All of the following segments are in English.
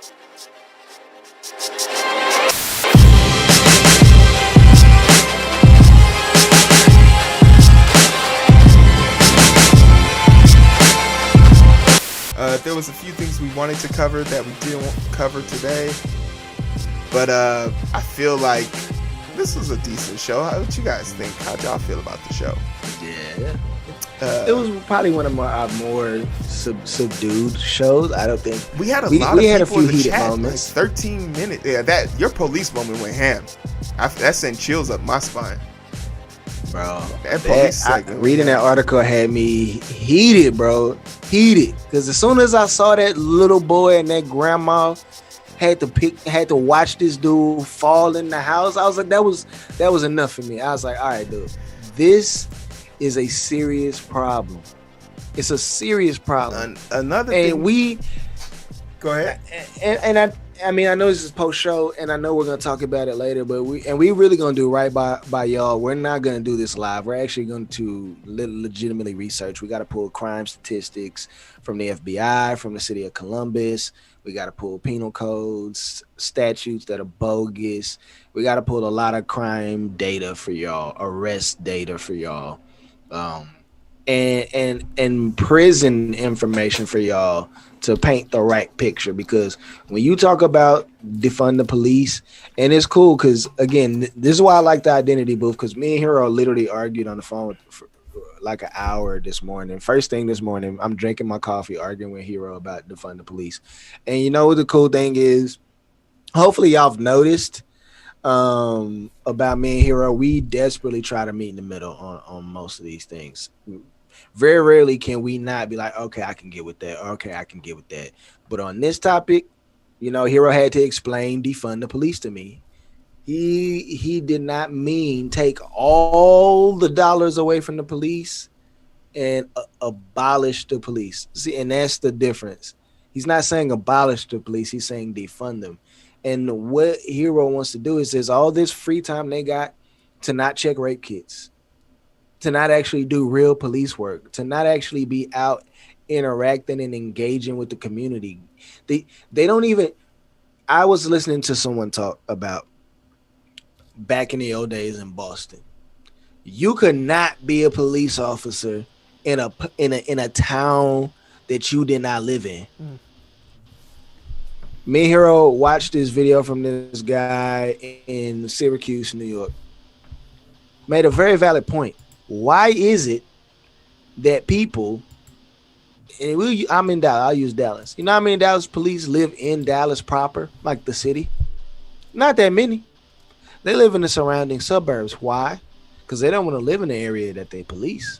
There was a few things we wanted to cover that we didn't cover today, but I feel like this was a decent show. What you guys think? How'd y'all feel about the show? Yeah. It was probably one of our more subdued shows. I don't think we had a lot of people in the heated chat, moments. Like 13 minutes. Yeah, that your police moment went ham. That sent chills up my spine, bro. Reading that article had me heated, bro. Heated, because as soon as I saw that little boy and that grandma had to watch this dude fall in the house, I was like, that was enough for me. I was like, all right, dude, this is a serious problem. It's a serious problem. Another thing. Go ahead. And I mean, I know this is post show, and I know we're gonna talk about it later, but we really gonna do right by y'all. We're not gonna do this live. We're actually going to legitimately research. We got to pull crime statistics from the FBI, from the city of Columbus. We got to pull penal codes, statutes that are bogus. We got to pull a lot of crime data for y'all, arrest data for y'all, and prison information for y'all to paint the right picture. Because when you talk about defund the police, and it's cool because, again, this is why I like the identity booth, because me and Heero literally argued on the phone for like an hour this morning. First thing this morning, I'm drinking my coffee, arguing with Heero about defund the police. And you know what the cool thing is? Hopefully y'all have noticed about me and Heero, we desperately try to meet in the middle on most of these things. Very rarely can we not be like, okay, I can get with that. Okay, I can get with that. But on this topic, you know, Heero had to explain defund the police to me. He did not mean take all the dollars away from the police and abolish the police. See, and that's the difference. He's not saying abolish the police. He's saying defund them. And what Heero wants to do is there's all this free time they got to not check rape kits, to not actually do real police work, to not actually be out interacting and engaging with the community. They don't even. I was listening to someone talk about back in the old days in Boston. You could not be a police officer in a town that you did not live in. Me and Heero watched this video from this guy in Syracuse, New York. Made a very valid point. Why is it that people, and I'm in Dallas, I'll use Dallas. You know how many Dallas police live in Dallas proper, like the city? Not that many. They live in the surrounding suburbs. Why? Because they don't want to live in the area that they police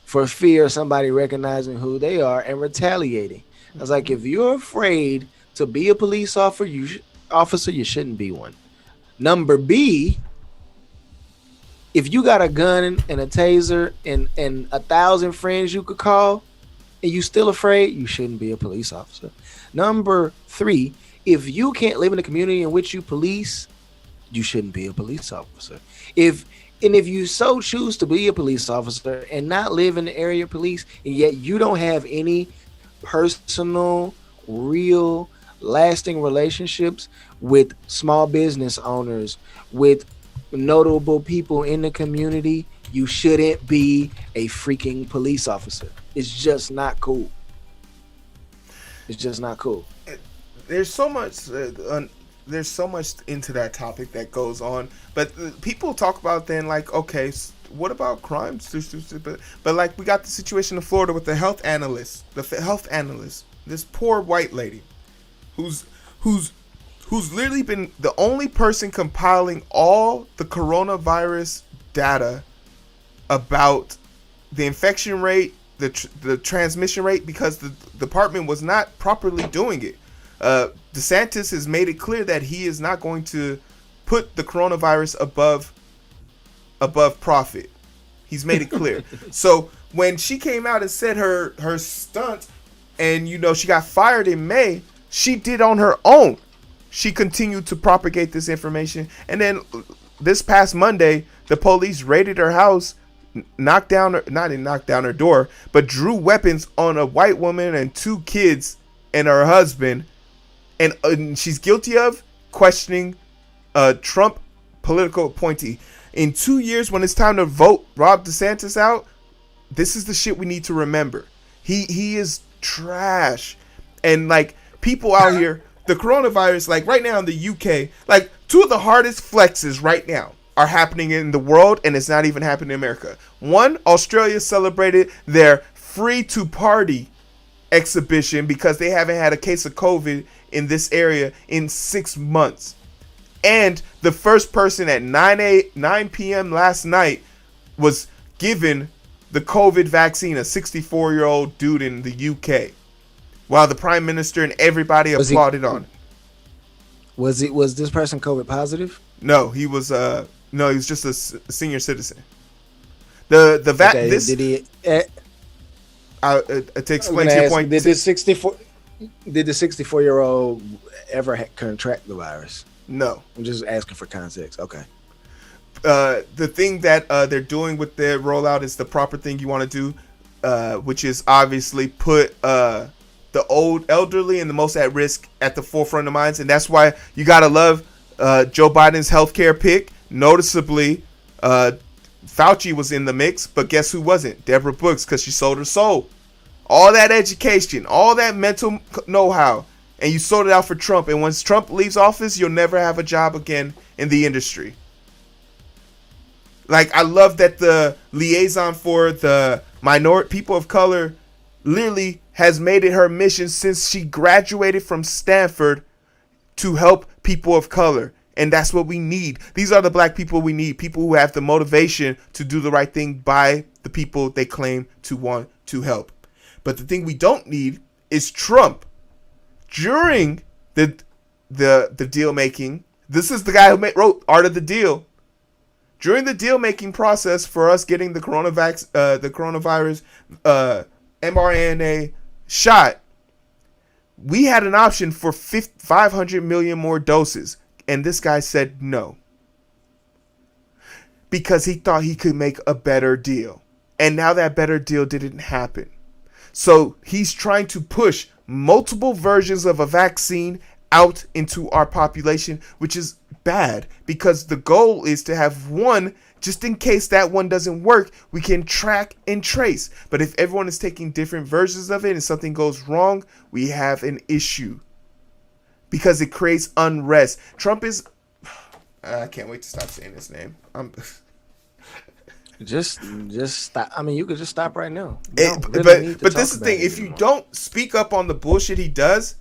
for fear of somebody recognizing who they are and retaliating. I was like, if you're afraid to be a police officer, you shouldn't be one. Number B, if you got a gun and a taser and 1,000 friends you could call and you still afraid, you shouldn't be a police officer. Number 3, if you can't live in the community in which you police, you shouldn't be a police officer. If you so choose to be a police officer and not live in the area of police, and yet you don't have any personal, real, lasting relationships with small business owners, with notable people in the community, you shouldn't be a freaking police officer. It's just not cool. It's just not cool. There's so much into that topic that goes on, but people talk about then like, okay, what about crimes? But like we got the situation in Florida with the health analyst, this poor white lady, who's literally been the only person compiling all the coronavirus data about the infection rate, the transmission rate, because the department was not properly doing it. DeSantis has made it clear that he is not going to put the coronavirus above profit. He's made it clear. So when she came out and said her stunt, and you know she got fired in May, she did on her own. She continued to propagate this information, and then this past Monday, the police raided her house, not knocked down her door, but drew weapons on a white woman and 2 kids and her husband, and she's guilty of questioning a Trump political appointee. In 2 years, when it's time to vote Rob DeSantis out, this is the shit we need to remember. He is trash. And like people out here, the coronavirus, like right now in the UK, like two of the hardest flexes right now are happening in the world, and it's not even happening in America. One, Australia celebrated their free to party exhibition because they haven't had a case of COVID in this area in 6 months. And the first person at 9 p.m. last night was given the COVID vaccine, a 64-year-old dude in the UK, while the prime minister and everybody applauded on. Was this person COVID positive? No, he was he was just a senior citizen. To explain to your point, did the 64-year-old ever contract the virus? No. I'm just asking for context. Okay. The thing that they're doing with their rollout is the proper thing you want to do, which is obviously put the elderly and the most at risk at the forefront of minds, and that's why you gotta love Joe Biden's healthcare pick. Noticeably, Fauci was in the mix, but guess who wasn't? Deborah Brooks, because she sold her soul. All that education, all that mental know-how, and you sold it out for Trump. And once Trump leaves office, you'll never have a job again in the industry. Like, I love that the liaison for the minority people of color literally has made it her mission since she graduated from Stanford to help people of color. And that's what we need. These are the black people we need. People who have the motivation to do the right thing by the people they claim to want to help. But the thing we don't need is Trump. During the deal making, this is the guy who wrote Art of the Deal. During the deal making process for us getting the coronavirus mRNA shot, we had an option for 500 million more doses. And this guy said no. Because he thought he could make a better deal. And now that better deal didn't happen. So he's trying to push multiple versions of a vaccine out into our population, which is bad. Because the goal is to have one, just in case that one doesn't work, we can track and trace. But if everyone is taking different versions of it and something goes wrong, we have an issue. Because it creates unrest. Trump is... I can't wait to stop saying his name. Just stop. I mean, you could just stop right now. But this is the thing. If you don't speak up on the bullshit he does,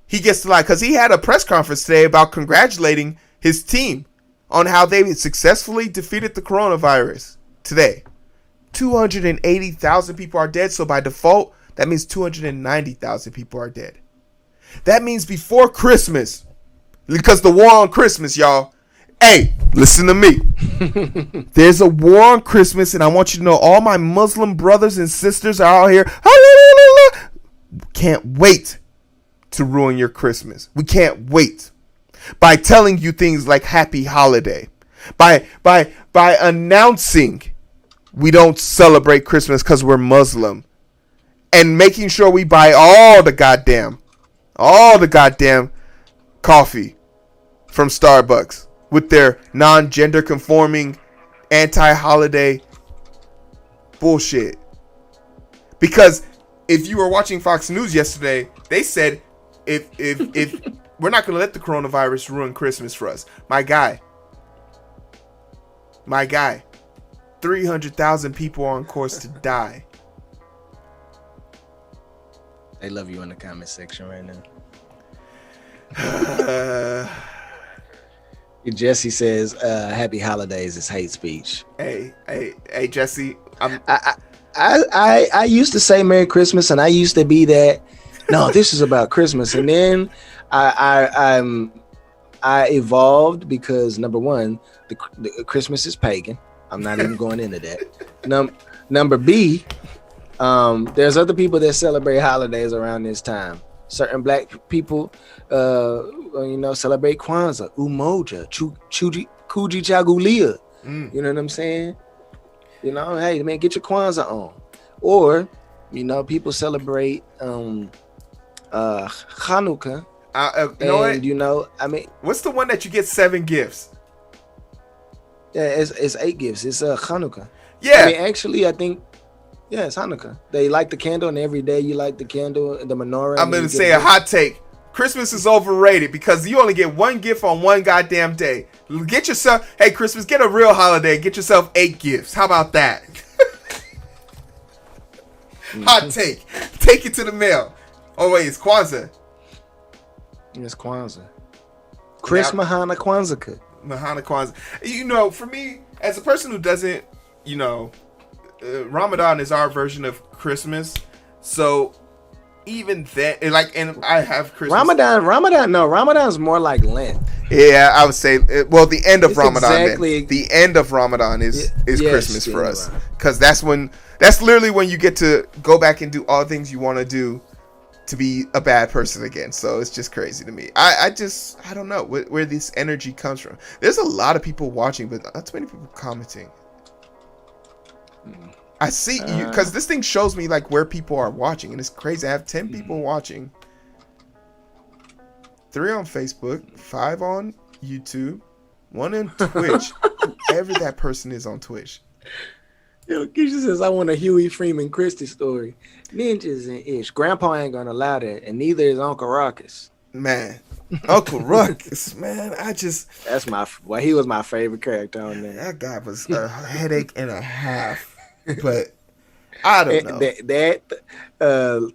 he gets to lie. Because he had a press conference today about congratulating his team on how they successfully defeated the coronavirus today. 280,000 people are dead. So by default, that means 290,000 people are dead. That means before Christmas, because the war on Christmas, y'all. Hey, listen to me. There's a war on Christmas, and I want you to know all my Muslim brothers and sisters are out here. Can't wait to ruin your Christmas. We can't wait. By telling you things like happy holiday. By announcing we don't celebrate Christmas because we're Muslim. And making sure we buy all the goddamn coffee from Starbucks with their non-gender conforming anti-holiday bullshit. Because if you were watching Fox News yesterday, they said if we're not going to let the coronavirus ruin Christmas for us. My guy, 300,000 people are on course to die. They love you in the comment section right now. Jesse says, "Happy holidays is hate speech." Hey, Jesse. I used to say Merry Christmas, and I used to be that. No, this is about Christmas, and then I evolved because number one, the Christmas is pagan. I'm not even going into that. Number B. There's other people that celebrate holidays around this time. Certain black people, celebrate Kwanzaa, Umoja, Kuji Chagulia. You know what I'm saying? Hey man, get your Kwanzaa on. Or, people celebrate Hanukkah You know what? I mean, What's the one that you get 7 gifts? yeah, it's 8 gifts. It's Hanukkah. Yeah. I mean, actually, I think it's Hanukkah. They light the candle, and every day you light the candle, the menorah. I'm gonna say a hot take. Christmas is overrated because you only get 1 gift on 1 goddamn day. Get yourself, hey Christmas, get a real holiday. Get yourself 8 gifts. How about that? Hot take. Take it to the mail. Oh wait, it's Kwanzaa. It's Kwanzaa. Chris Mahana Kwanzaa. Mahana Kwanzaa. You know, for me, as a person who doesn't, Ramadan is our version of Christmas. So even then, and I have Christmas. Ramadan's more like Lent. Yeah, I would say. Well, the end of It's Ramadan. exactly, the end of Ramadan is Christmas for us, because that's literally when you get to go back and do all things you want to do to be a bad person again. So it's just crazy to me. I don't know where this energy comes from. There's a lot of people watching, but not too many people commenting. I see you, because this thing shows me like where people are watching, and it's crazy. I have 10 people watching, 3 on Facebook, 5 on YouTube, 1 on Twitch. Whoever that person is on Twitch. Yo, Keisha says, I want a Huey Freeman Christie story. Ninjas and ish. Grandpa ain't gonna allow that, and neither is Uncle Ruckus. Man, Uncle Ruckus, man, he was my favorite character on there. That guy was a headache and a half. But I don't know.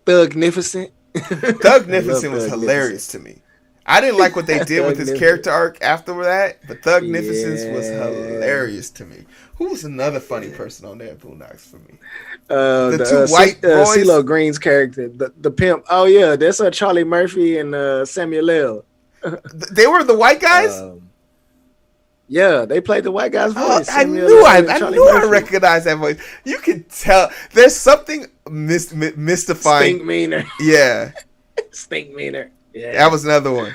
Thugnificent. Thugnificent was hilarious to me. I didn't like what they did with his character arc after that, but Thugnificence was hilarious to me. Who was another funny person on there at Boondocks for me? The 2 white boys. CeeLo Green's character, the pimp. Oh yeah, that's Charlie Murphy and Samuel L. They were the white guys. Yeah, they played the white guy's voice. I knew I recognized that voice. You could tell there's something mystifying. Stink meaner. Yeah. Stink meaner. Yeah. That was another one.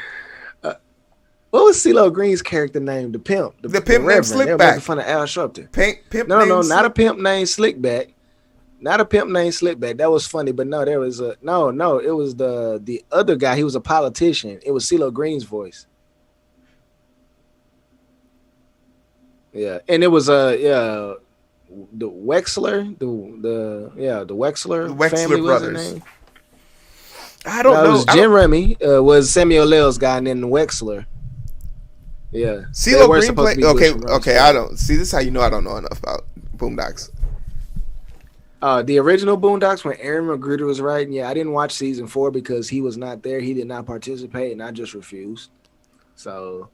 What was CeeLo Green's character name? The pimp. The pimp named Slickback. Making fun of Al Sharpton. Pimp not a pimp named Slickback. Not a pimp named Slickback. That was funny, but no, there was it was the other guy. He was a politician. It was CeeLo Green's voice. Yeah, and it was the Wexler, the Wexler family brothers. Was their name? I don't know. It was Jim Remy was Samuel L's guy, and then Wexler. Yeah, CeeLo Green played. Okay. I don't see. This is how you know I don't know enough about Boondocks. The original Boondocks when Aaron McGruder was writing. Yeah, I didn't watch season 4 because he was not there. He did not participate, and I just refused. So.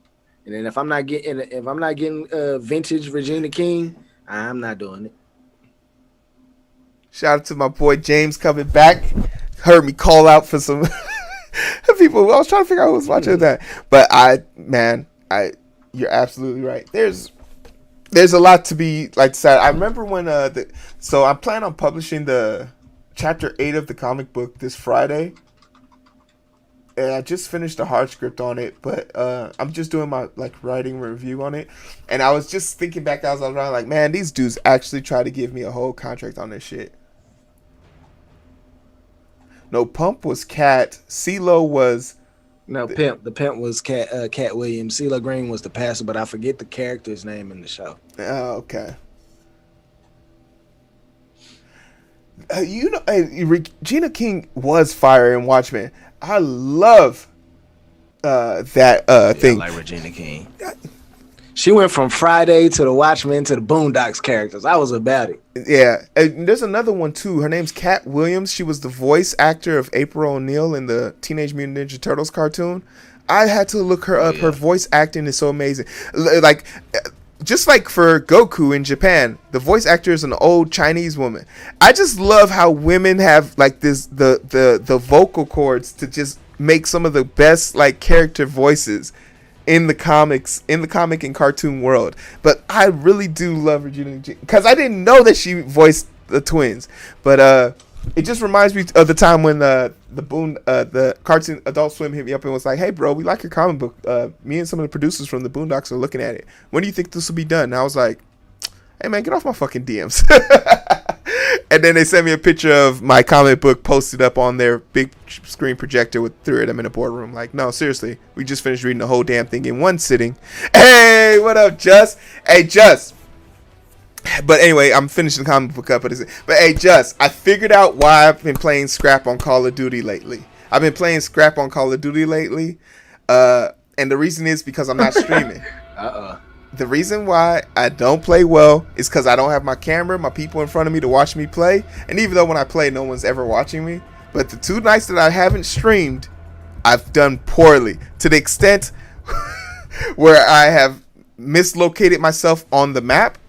And then if I'm not getting vintage Regina King, I'm not doing it. Shout out to my boy James coming back. Heard me call out for some people. I was trying to figure out who was watching that, but you're absolutely right. There's a lot to be said. I remember when so I plan on publishing the chapter 8 of the comic book this Friday. And I just finished a hard script on it, but I'm just doing my writing review on it. And I was just thinking back as I was around, man, these dudes actually tried to give me a whole contract on this shit. No, Pump was Cat. CeeLo was Pimp. The Pimp was Cat Williams. CeeLo Green was the pastor, but I forget the character's name in the show. Oh, okay. Regina King was fire in Watchmen. I love that thing. I like Regina King. She went from Friday to the Watchmen to the Boondocks characters. I was about it. Yeah. And there's another one, too. Her name's Cat Williams. She was the voice actor of April O'Neil in the Teenage Mutant Ninja Turtles cartoon. I had to look her up. Yeah. Her voice acting is so amazing. Just like for Goku in Japan, the voice actor is an old Chinese woman. I just love how women have the vocal cords to just make some of the best character voices in the comic and cartoon world. But I really do love Regina because I didn't know that she voiced the twins. But it just reminds me of the time when the cartoon Adult Swim hit me up and was like, "Hey, bro, we like your comic book. Me and some of the producers from the Boondocks are looking at it. When do you think this will be done?" And I was like, "Hey, man, get off my fucking DMs." And then they sent me a picture of my comic book posted up on their big screen projector with 3 of them in a boardroom. Like, no, seriously, we just finished reading the whole damn thing in one sitting. Hey, what up, Just? Hey, Just. But anyway, I'm finishing the comic book up. But hey, Just, I figured out why I've been playing Scrap on Call of Duty lately. I've been playing Scrap on Call of Duty lately. And the reason is because I'm not streaming. The reason why I don't play well is because I don't have my camera, my people in front of me to watch me play. And even though when I play, no one's ever watching me. But the 2 nights that I haven't streamed, I've done poorly. To the extent where I have mislocated myself on the map.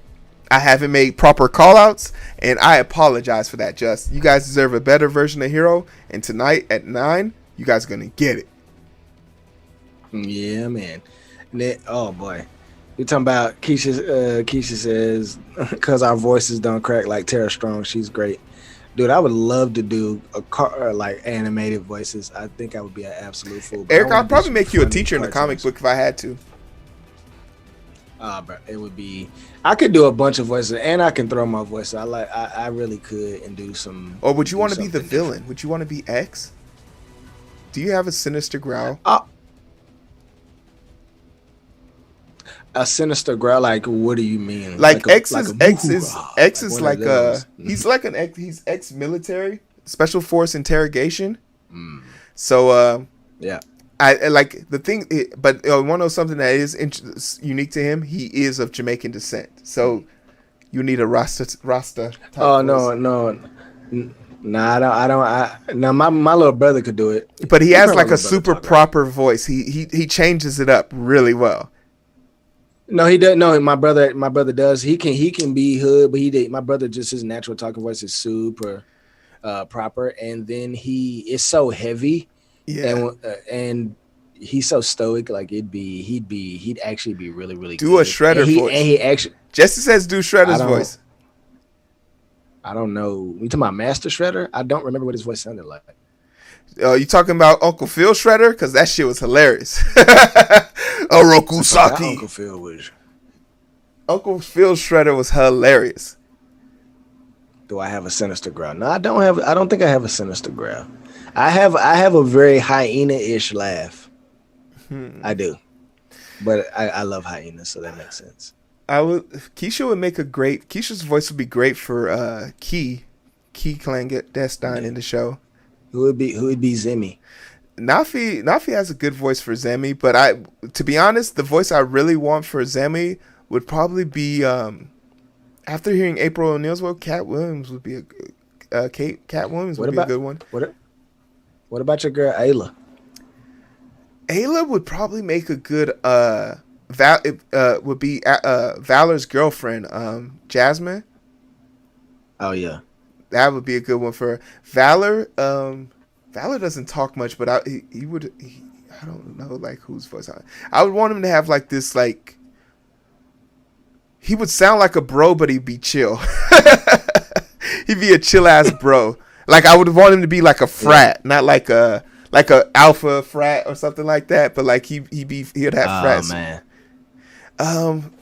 I haven't made proper callouts, and I apologize for that. Just, you guys deserve a better version of Heero, and tonight at 9, you guys are gonna get it. Yeah, man. Oh boy, you're talking about Keisha. Keisha says because our voices don't crack like Tara Strong. She's great, dude. I would love to do like animated voices. I think I would be an absolute fool. Eric, I'll probably make you a teacher in the comic book if I had to. Bro, it would be. I could do a bunch of voices, and I can throw my voice. I really could, and do some. Or would you want to be the villain? Different. Would you want to be X? Do you have a sinister growl? A sinister growl? Like, what do you mean? Like X is he's like an X. He's ex-military, special force interrogation. So yeah. I like the thing, but you want to know something that is unique to him? He is of Jamaican descent, so you need a Rasta. Oh no, I don't. My little brother could do it, but he has like a super proper voice. He changes it up really well. No, he doesn't. No, my brother does. He can be hood, but my brother just his natural talking voice is super proper, and then he is so heavy. Yeah, and he's so stoic. Like he'd actually be really, really do good. A Shredder voice. And he actually Jesse says do Shredder's voice. I don't know. You talking about Master Shredder? I don't remember what his voice sounded like. You talking about Uncle Phil Shredder? Because that shit was hilarious. Oroku Saki. Uncle Phil Shredder was hilarious. Do I have a sinister growl? No, I don't have. I don't think I have a sinister growl. I have a very hyena-ish laugh. I do, but I love hyenas, so that makes sense. Keisha would make a great. Keisha's voice would be great for Key Clanget in the show. Who would be Zemi? Nafi has a good voice for Zemi, but to be honest, the voice I really want for Zemi would probably be after hearing April O'Neil's voice, Cat Williams would be a good one. What about your girl Ayla? Ayla would probably make a good would be Valor's girlfriend, Jasmine. Oh yeah, that would be a good one for Valor. Valor doesn't talk much, but I don't know like whose voice I would want him to have like this like. He would sound like a bro, but he'd be chill. He'd be a chill ass bro. Like I would want him to be like a frat, not like a alpha frat or something like that. But like he'd have frats. Oh man.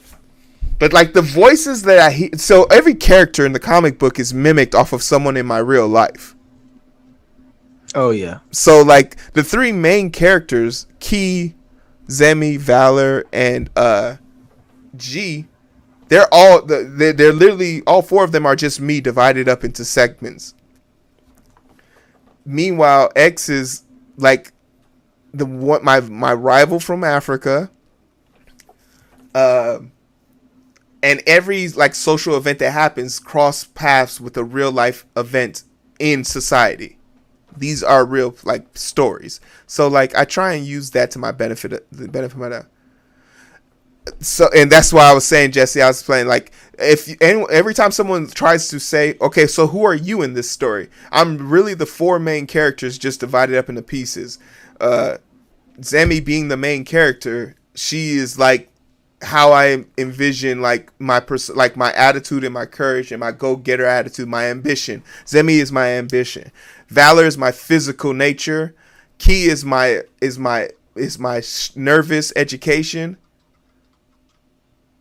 But like the voices that I hear, so every character in the comic book is mimicked off of someone in my real life. Oh yeah. So like the 3 main characters, Key, Zemi, Valor, and G. They're literally all 4 of them are just me divided up into segments. Meanwhile, X is like my rival from Africa. And every like social event that happens cross paths with a real life event in society. These are real like stories. So like I try and use that to my benefit, the benefit of my. So, and that's why I was saying, Jesse, I was playing like every time someone tries to say, okay, so who are you in this story? I'm really the 4 main characters just divided up into pieces. Zemi being the main character, she is like how I envision like my attitude and my courage and my go-getter attitude, my ambition. Zemi is my ambition. Valor is my physical nature. Key is my nervous education.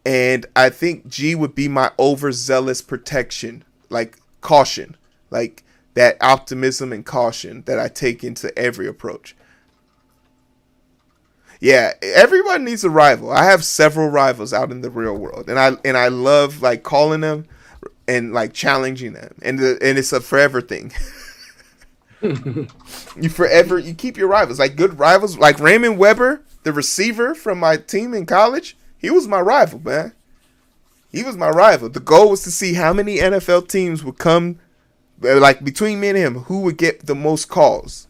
And I think G would be my overzealous protection, like caution, like that optimism and caution that I take into every approach. Yeah, everyone needs a rival. I have several rivals out in the real world, and I love like calling them and like challenging them, and it's a forever thing. You keep your rivals, like good rivals, like Raymond Weber, the receiver from my team in college. He was my rival, man. He was my rival. The goal was to see how many NFL teams would come, like between me and him, who would get the most calls.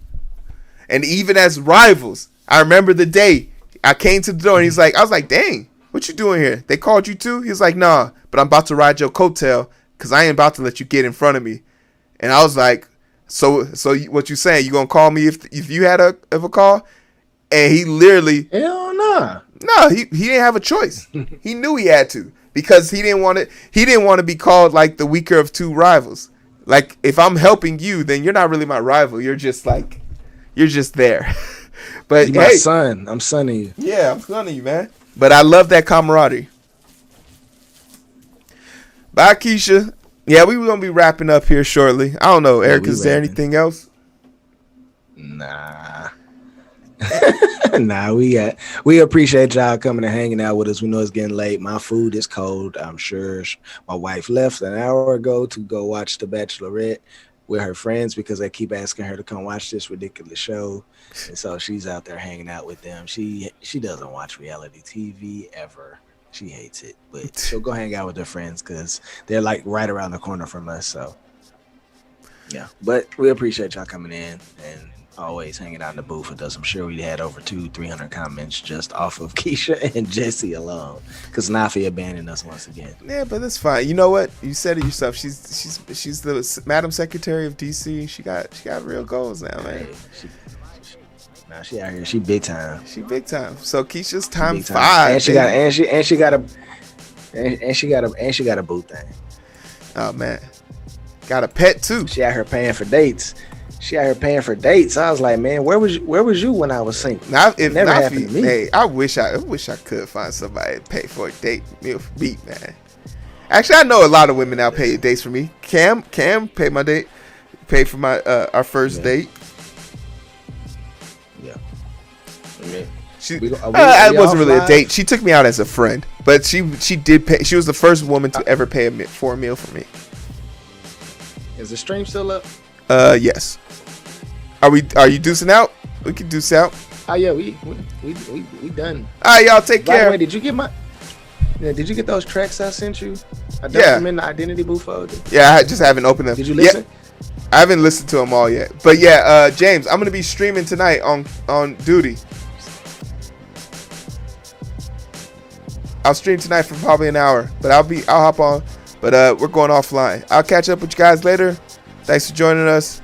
And even as rivals, I remember the day I came to the door and I was like, dang, what you doing here? They called you too? He was like, nah, but I'm about to ride your coattail because I ain't about to let you get in front of me. And I was like, so what you saying? You gonna call me if you had a call? And he literally, hell nah. No, he didn't have a choice. He knew he had to because he didn't want to be called like the weaker of two rivals. Like if I'm helping you, then you're not really my rival. You're just there. But you my son. I'm sonning you. Yeah, I'm sonning you, man. But I love that camaraderie. Bye, Keisha. Yeah, we were gonna be wrapping up here shortly. I don't know, Eric. Is there anything else? Nah. Nah, we appreciate y'all coming and hanging out with us. We know it's getting late. My food is cold. I'm sure my wife left an hour ago to go watch The Bachelorette with her friends because they keep asking her to come watch this ridiculous show, and so she's out there hanging out with them. She doesn't watch reality TV ever. She hates it, but she'll go hang out with her friends because they're like right around the corner from us. So yeah, but we appreciate y'all coming in and always hanging out in the booth with us. I'm sure we had over 200-300 comments just off of Keisha and Jesse alone because Nafi abandoned us once again. Yeah, but that's fine. You know what? You said it yourself. She's the Madam Secretary of DC. She got real goals now, man. Hey, she out here. She big time. She big time. So Keisha's time 5. And she got a boo thing. Oh man, got a pet too. She out here paying for dates. I was like, man, where was you when I was single? Now, if never Nafi, happened to me. Hey, I wish I could find somebody to pay for a date meal for me, man. Actually, I know a lot of women now pay dates for me. Cam paid my date, paid for my our first date. Yeah. It wasn't really a date. She took me out as a friend, but she did pay. She was the first woman to ever pay for a meal for me. Is the stream still up? Yes. Are you deucing out? We can deuce out. Oh yeah, we done. All right, y'all take care. By the way, did you get those tracks I sent you? I dumped them in the identity booth folder. Yeah, I just haven't opened them. Did you listen? Yeah, I haven't listened to them all yet. But yeah, James, I'm gonna be streaming tonight on duty. I'll stream tonight for probably an hour, but I'll hop on. But we're going offline. I'll catch up with you guys later. Thanks for joining us.